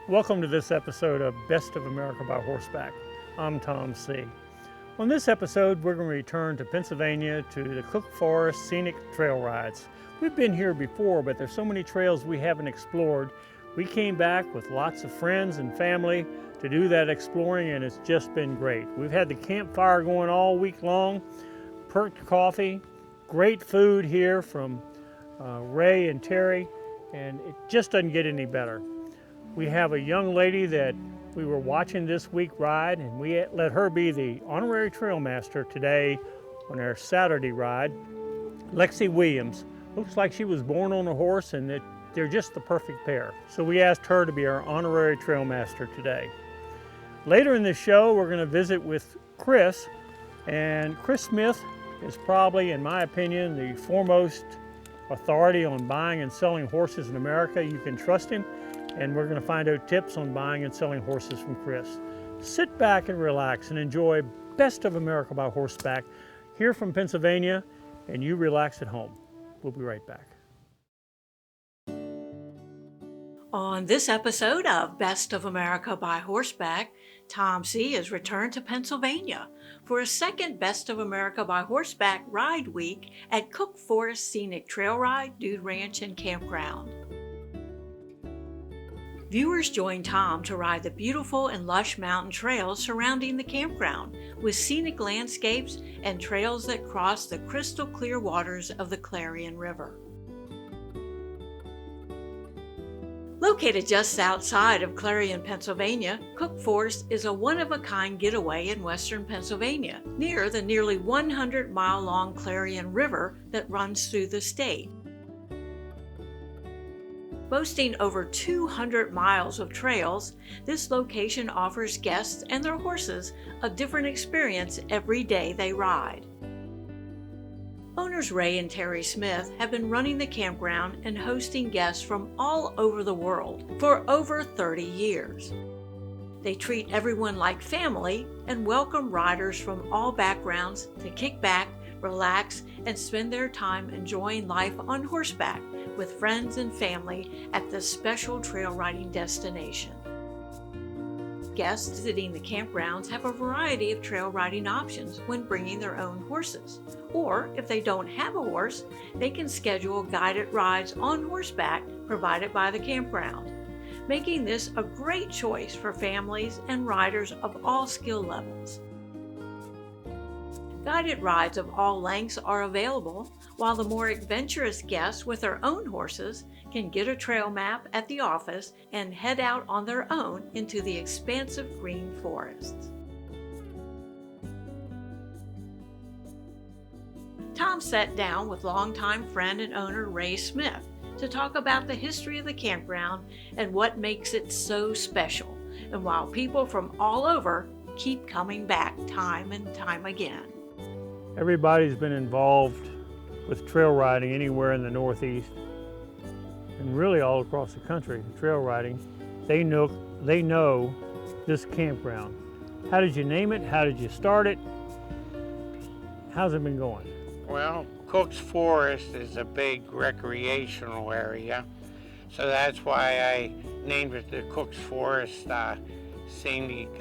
Welcome to this episode of Best of America by Horseback. I'm Tom C. On this episode, we're going to return to Pennsylvania to the Forest Scenic Trail Rides. We've been here before, but there's so many trails we haven't explored. We came back with lots of friends and family to do that exploring, and it's just been great. We've had the campfire going all week long, perked coffee, great food here from Ray and Terry, and it just doesn't get any better. We have a young lady that we were watching this week ride, and we let her be the honorary trail master today on our Saturday ride. Lexi Williams. Looks like she was born on a horse, and that they're just the perfect pair. So we asked her to be our honorary trail master today. Later in this show, we're going to visit with Kris, and Kris Smith is probably, in my opinion, the foremost authority on buying and selling horses in America. You can trust him, and we're going to find out tips on buying and selling horses from Kris. Sit back and relax and enjoy Best of America by Horseback here from Pennsylvania, and you relax at home. We'll be right back. On this episode of Best of America by Horseback, Tom C. has returned to Pennsylvania for a second Best of America by Horseback ride week at Forest Scenic Trail Ride, Dude Ranch, and Campground. Viewers join Tom to ride the beautiful and lush mountain trails surrounding the campground, with scenic landscapes and trails that cross the crystal clear waters of the Clarion River. Located just outside of Clarion, Pennsylvania, Cook Forest is a one-of-a-kind getaway in western Pennsylvania, near the nearly 100-mile-long Clarion River that runs through the state. Boasting over 200 miles of trails, this location offers guests and their horses a different experience every day they ride. Owners Ray and Terry Smith have been running the campground and hosting guests from all over the world for over 30 years. They treat everyone like family and welcome riders from all backgrounds to kick back, relax, and spend their time enjoying life on horseback with friends and family at this special trail riding destination. Guests visiting the campgrounds have a variety of trail riding options when bringing their own horses. Or if they don't have a horse, they can schedule guided rides on horseback provided by the campground, making this a great choice for families and riders of all skill levels. Guided rides of all lengths are available, while the more adventurous guests with their own horses can get a trail map at the office and head out on their own into the expansive green forests. Tom sat down with longtime friend and owner Ray Smith to talk about the history of the campground and what makes it so special, and while people from all over keep coming back time and time again. Everybody's been involved with trail riding anywhere in the Northeast and really all across the country. Trail riding, they know this campground. How did you name it? How did you start it? How's it been going? Well, Cook's Forest is a big recreational area, so that's why I named it the Cook's Forest Scenic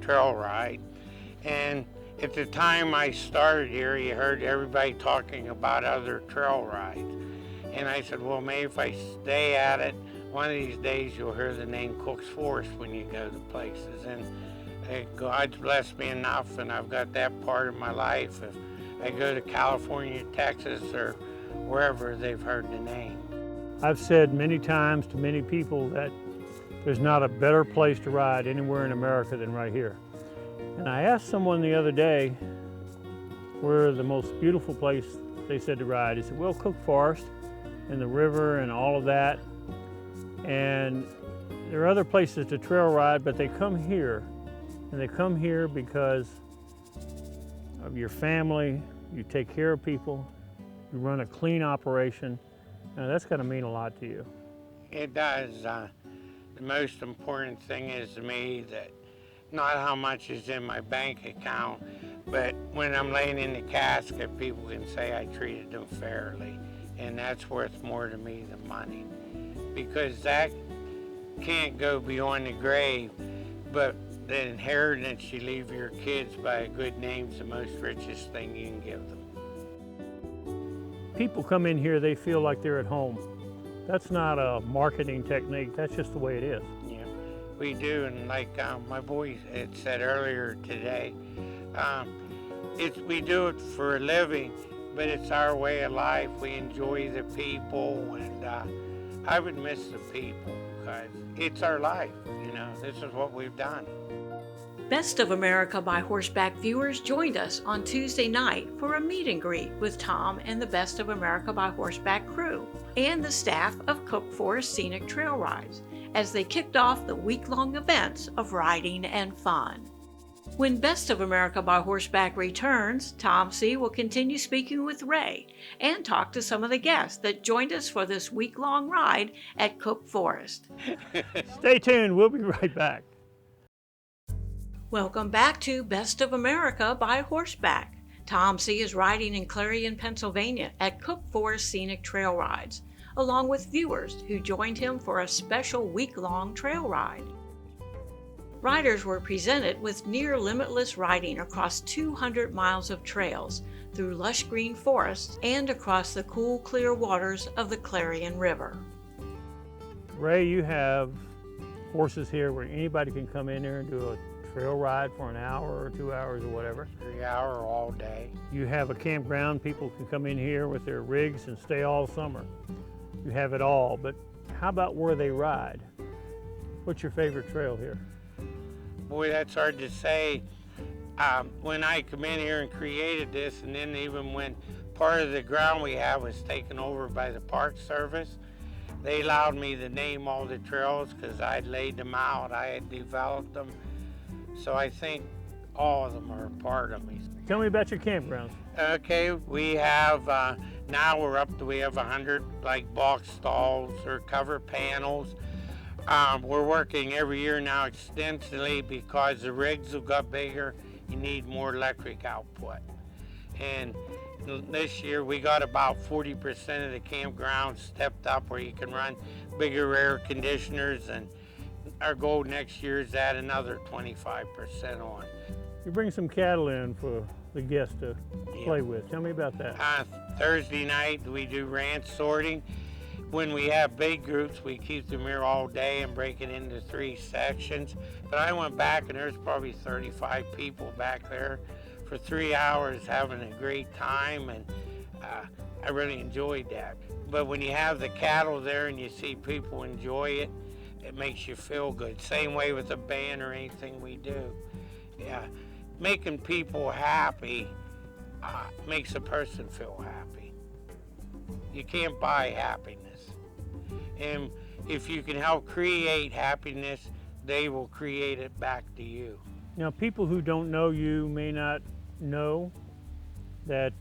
Trail Ride. And at the time I started here, you heard everybody talking about other trail rides. And I said, well, maybe if I stay at it, one of these days you'll hear the name Cook's Forest when you go to places. And God's blessed me enough, and I've got that part of my life. If I go to California, Texas, or wherever, they've heard the name. I've said many times to many people that there's not a better place to ride anywhere in America than right here. And I asked someone the other day where the most beautiful place they said to ride. He said, well, Cook Forest and the river and all of that. And there are other places to trail ride, but they come here. And they come here because of your family, you take care of people, you run a clean operation. Now, that's going to mean a lot to you. It does. The most important thing is to me that not how much is in my bank account, but when I'm laying in the casket, people can say I treated them fairly. And that's worth more to me than money. Because that can't go beyond the grave, but the inheritance you leave your kids by a good name is the most richest thing you can give them. People come in here, they feel like they're at home. That's not a marketing technique, that's just the way it is. Yeah, we do, and like my boy had said earlier today, we do it for a living, but it's our way of life. We enjoy the people, and I would miss the people because it's our life, you know, this is what we've done. Best of America by Horseback viewers joined us on Tuesday night for a meet and greet with Tom and the Best of America by Horseback crew and the staff of Cook Forest Scenic Trail Rides as they kicked off the week-long events of riding and fun. When Best of America by Horseback returns, Tom C. will continue speaking with Ray and talk to some of the guests that joined us for this week-long ride at Cook Forest. Stay tuned, we'll be right back. Welcome back to Best of America by Horseback. Tom C. is riding in Clarion, Pennsylvania at Cook Forest Scenic Trail Rides, along with viewers who joined him for a special week-long trail ride. Riders were presented with near limitless riding across 200 miles of trails through lush green forests and across the cool, clear waters of the Clarion River. Ray, you have horses here where anybody can come in there and do a trail ride for an hour or 2 hours or whatever. 3 hour all day. You have a campground, people can come in here with their rigs and stay all summer. You have it all, but how about where they ride? What's your favorite trail here? Boy, that's hard to say. When I come in here and created this, and then even when part of the ground we have was taken over by the Park Service, they allowed me to name all the trails because I'd laid them out, I had developed them. So I think all of them are a part of me. Tell me about your campgrounds. Okay, we have, now we have 100 like box stalls or cover panels. We're working every year now extensively because the rigs have got bigger, you need more electric output. And this year we got about 40% of the campground stepped up where you can run bigger air conditioners, and our goal next year is to add another 25% on. You bring some cattle in for the guests to play with. Tell me about that. Thursday night we do ranch sorting. When we have big groups, we keep them here all day and break it into 3 sections. But I went back and there's probably 35 people back there for 3 hours having a great time, and I really enjoyed that. But when you have the cattle there and you see people enjoy it, it makes you feel good. Same way with a band or anything we do. Yeah, making people happy makes a person feel happy. You can't buy happiness. And if you can help create happiness, they will create it back to you. Now, people who don't know you may not know that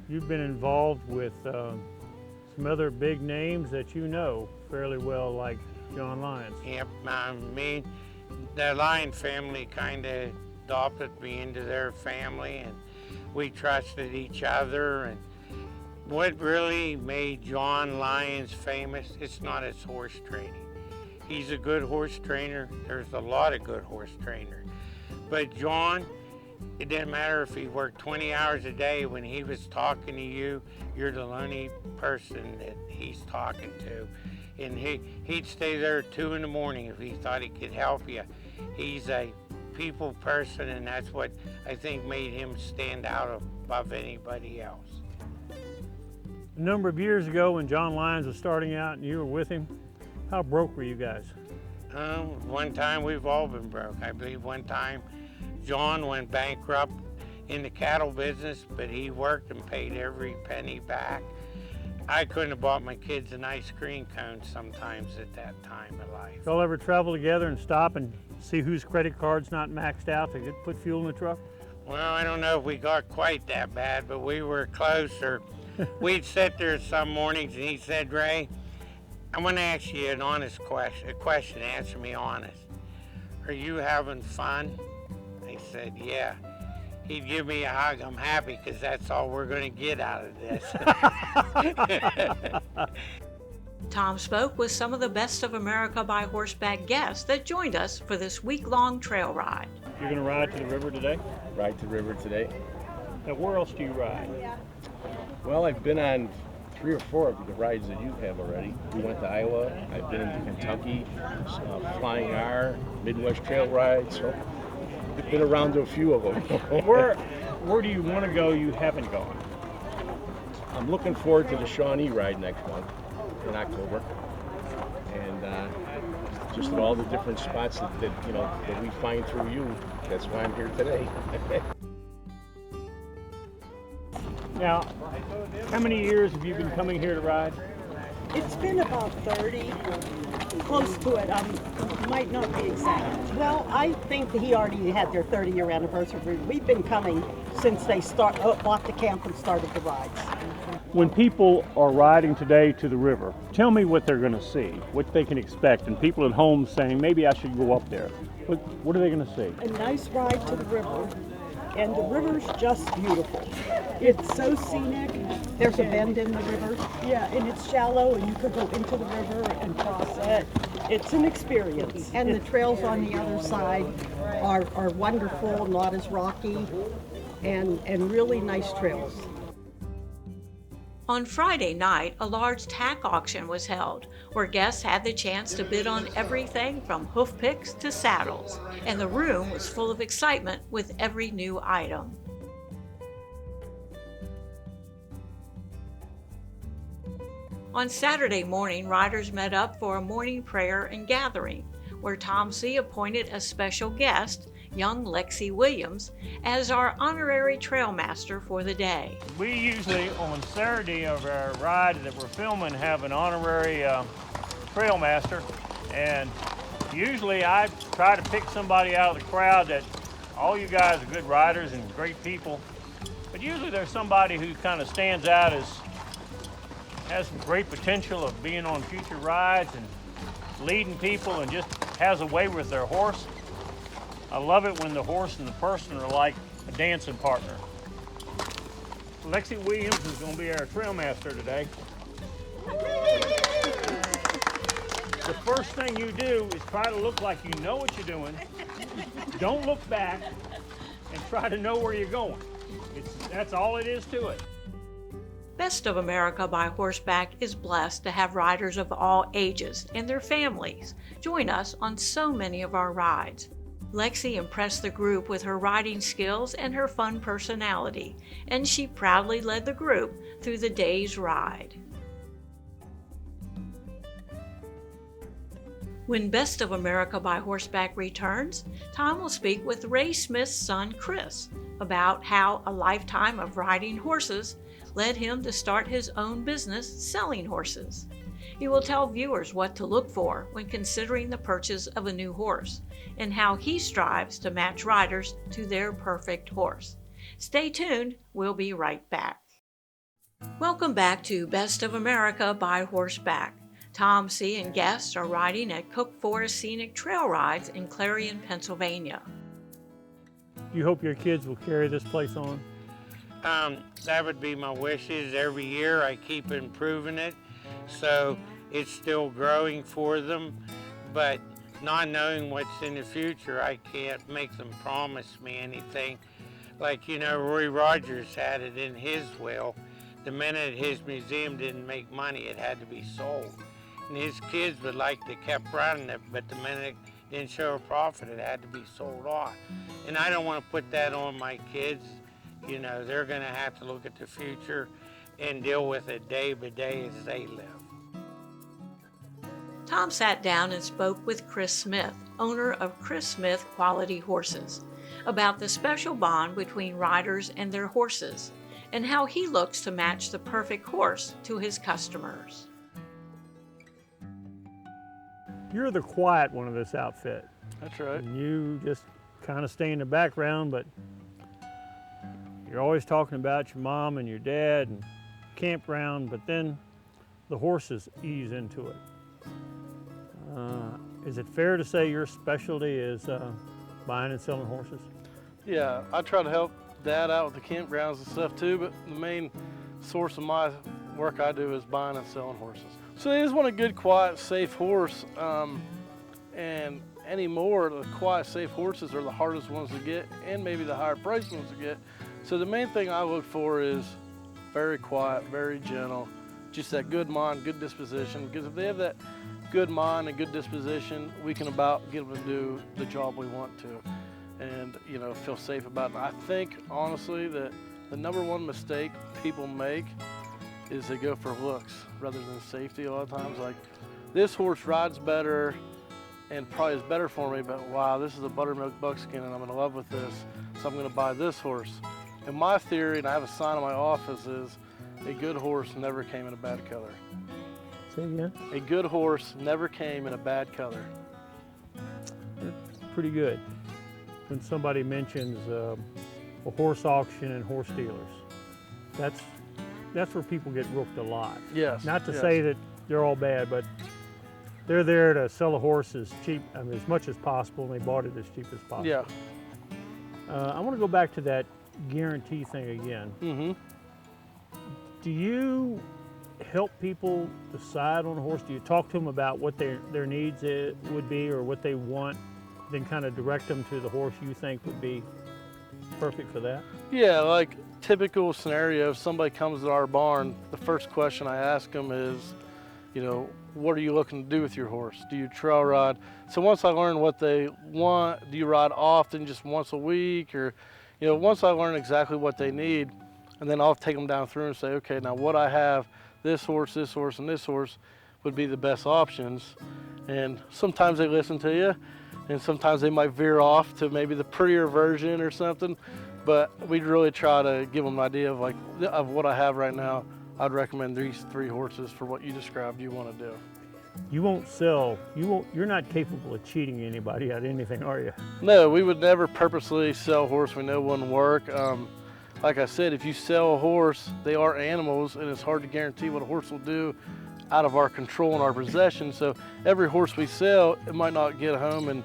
you've been involved with some other big names that you know fairly well, like John Lyons. Yep, the Lyon family kind of adopted me into their family, and we trusted each other. And what really made John Lyons famous, it's not his horse training. He's a good horse trainer. There's a lot of good horse trainers. But John, it didn't matter if he worked 20 hours a day. When he was talking to you, you're the only person that he's talking to. And he'd stay there at 2 in the morning if he thought he could help you. He's a people person, and that's what I think made him stand out above anybody else. A number of years ago when John Lyons was starting out and you were with him, how broke were you guys? One time we've all been broke. I believe one time John went bankrupt in the cattle business, but he worked and paid every penny back. I couldn't have bought my kids an ice cream cone sometimes at that time of life. Y'all ever travel together and stop and see whose credit card's not maxed out to put fuel in the truck? Well, I don't know if we got quite that bad, but we were closer. We'd sit there some mornings and he said, "Ray, I'm going to ask you an honest question. Answer me honest. Are you having fun?" I said, "Yeah." He'd give me a hug. "I'm happy because that's all we're going to get out of this." Tom spoke with some of the Best of America by Horseback guests that joined us for this week-long trail ride. You're going to ride to the river today? Ride to the river today. Now, where else do you ride? Well, I've been on 3 or 4 of the rides that you have already. We went to Iowa, I've been into Kentucky, Flying R, Midwest Trail Rides, so I've been around to a few of them. Where do you want to go you haven't gone? I'm looking forward to the Shawnee ride next month in October, and just at all the different spots that we find through you. That's why I'm here today. Now, how many years have you been coming here to ride? It's been about 30, close to it. Might not be exact. Well, I think that he already had their 30-year anniversary. We've been coming since they bought the camp and started the rides. When people are riding today to the river, tell me what they're going to see, what they can expect, and people at home saying, maybe I should go up there. What are they going to see? A nice ride to the river, and the river's just beautiful. It's so scenic. There's a bend in the river. Yeah, and it's shallow, and you could go into the river and cross it. It's an experience. And the trails on the other side are wonderful, not as rocky, and really nice trails. On Friday night, a large tack auction was held, where guests had the chance to bid on everything from hoof picks to saddles, and the room was full of excitement with every new item. On Saturday morning, riders met up for a morning prayer and gathering, where Tom C. appointed a special guest, young Lexi Williams, as our honorary trail master for the day. We usually, on Saturday of our ride that we're filming, have an honorary trail master, and usually I try to pick somebody out of the crowd that all you guys are good riders and great people, but usually there's somebody who kind of stands out as has some great potential of being on future rides and leading people and just has a way with their horse. I love it when the horse and the person are like a dancing partner. Lexi Williams is going to be our trail master today. The first thing you do is try to look like you know what you're doing. Don't look back and try to know where you're going. That's all it is to it. Best of America by Horseback is blessed to have riders of all ages and their families join us on so many of our rides. Lexi impressed the group with her riding skills and her fun personality, and she proudly led the group through the day's ride. When Best of America by Horseback returns, Tom will speak with Ray Smith's son, Kris, about how a lifetime of riding horses led him to start his own business selling horses. He will tell viewers what to look for when considering the purchase of a new horse, and how he strives to match riders to their perfect horse. Stay tuned, we'll be right back. Welcome back to Best of America by Horseback. Tom C. and guests are riding at Forest Scenic Trail Rides in Clarion, Pennsylvania. You hope your kids will carry this place on? That would be my wishes. Every year I keep improving it, so it's still growing for them, but not knowing what's in the future, I can't make them promise me anything. Like, Roy Rogers had it in his will. The minute his museum didn't make money, it had to be sold. And his kids would like to keep running it, but the minute it didn't show a profit, it had to be sold off. And I don't want to put that on my kids. They're going to have to look at the future and deal with it day by day as they live. Tom sat down and spoke with Kris Smith, owner of Kris Smith Quality Horses, about the special bond between riders and their horses, and how he looks to match the perfect horse to his customers. You're the quiet one of this outfit. That's right. And you just kind of stay in the background, but you're always talking about your mom and your dad and campground, but then the horses ease into it. Is it fair to say your specialty is buying and selling horses? Yeah, I try to help Dad out with the campgrounds and stuff too, but the main source of my work I do is buying and selling horses. So they just want a good, quiet, safe horse. And anymore, the quiet, safe horses are the hardest ones to get and maybe the higher priced ones to get. So the main thing I look for is very quiet, very gentle, just that good mind, good disposition. Because if they have that good mind and good disposition, we can about get them to do the job we want to and, you know, feel safe about it. I think, honestly, that the #1 mistake people make is they go for looks rather than safety a lot of times. Like, this horse rides better and probably is better for me, but wow, this is a buttermilk buckskin and I'm in love with this, so I'm gonna buy this horse. And my theory, and I have a sign in my office, is a good horse never came in a bad color. Say again? A good horse never came in a bad color. That's pretty good. When somebody mentions a horse auction and horse dealers, that's where people get rooked a lot. Yes. Not to yes. say that they're all bad, but they're there to sell a horse as cheap, I mean, as much as possible, and they bought it as cheap as possible. Yeah. I want to go back to that guarantee thing again. Mm-hmm. Do you help people decide on a horse? Do you talk to them about what their needs would be or what they want, then kind of direct them to the horse you think would be perfect for that? Yeah, like typical scenario, if somebody comes to our barn, the first question I ask them is, you know, what are you looking to do with your horse? Do you trail ride? So once I learn what they want, do you ride often, just once a week? Or, you know, once I learn exactly what they need, and then I'll take them down through and say, okay, now what I have, this horse, and this horse would be the best options. And sometimes they listen to you, and sometimes they might veer off to maybe the prettier version or something. But we really try to give them an idea of like of what I have right now. I'd recommend these 3 horses for what you described you want to do. You won't sell, you're not capable of cheating anybody out of anything, are you? No, we would never purposely sell a horse we know wouldn't work. Like I said, if you sell a horse, they are animals, and it's hard to guarantee what a horse will do out of our control and our possession. So every horse we sell, it might not get home and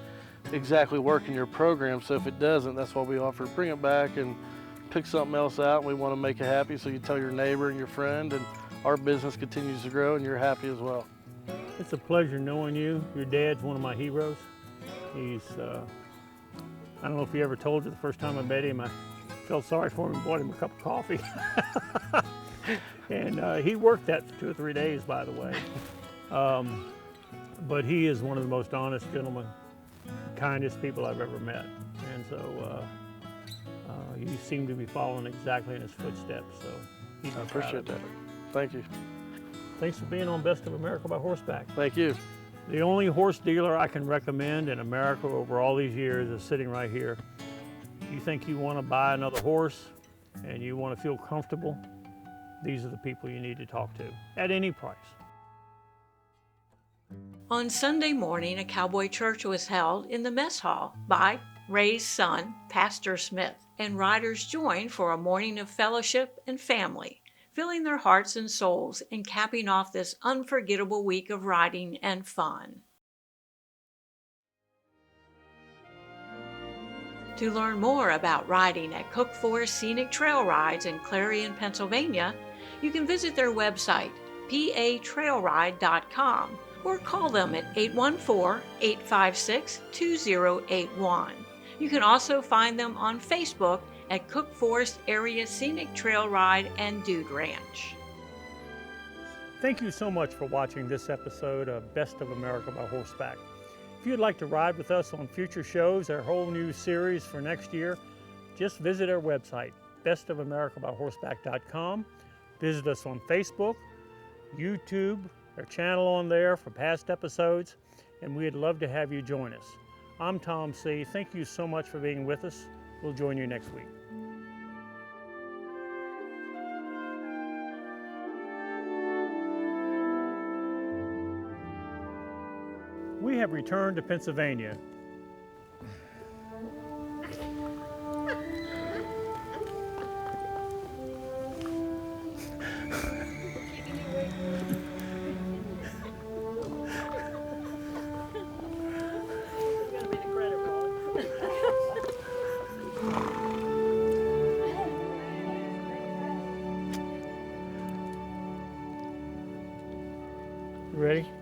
exactly work in your program. So if it doesn't, that's why we offer to bring it back and pick something else out. We want to make it happy, so you tell your neighbor and your friend, and our business continues to grow and you're happy as well. It's a pleasure knowing you. Your dad's one of my heroes. He's, I don't know if he ever told you the first time I met him, I felt sorry for him and bought him a cup of coffee. And he worked that for 2 or 3 days, by the way. But he is one of the most honest gentlemen, kindest people I've ever met. And so you seem to be following exactly in his footsteps. So I appreciate that. Thank you. Thanks for being on Best of America by Horseback. Thank you. The only horse dealer I can recommend in America over all these years is sitting right here. You think you want to buy another horse and you want to feel comfortable, these are the people you need to talk to at any price. On Sunday morning, a cowboy church was held in the mess hall by Ray's son, Pastor Smith, and riders joined for a morning of fellowship and family, filling their hearts and souls and capping off this unforgettable week of riding and fun. To learn more about riding at Forest Scenic Trail Rides in Clarion, Pennsylvania, you can visit their website, patrailride.com, or call them at 814-856-2081. You can also find them on Facebook at Cook Forest Area Scenic Trail Ride and Dude Ranch. Thank you so much for watching this episode of Best of America by Horseback. If you'd like to ride with us on future shows, our whole new series for next year, just visit our website, bestofamericabyhorseback.com. Visit us on Facebook, YouTube, our channel on there for past episodes, and we'd love to have you join us. I'm Tom C. Thank you so much for being with us. We'll join you next week. We have returned to Pennsylvania. ready?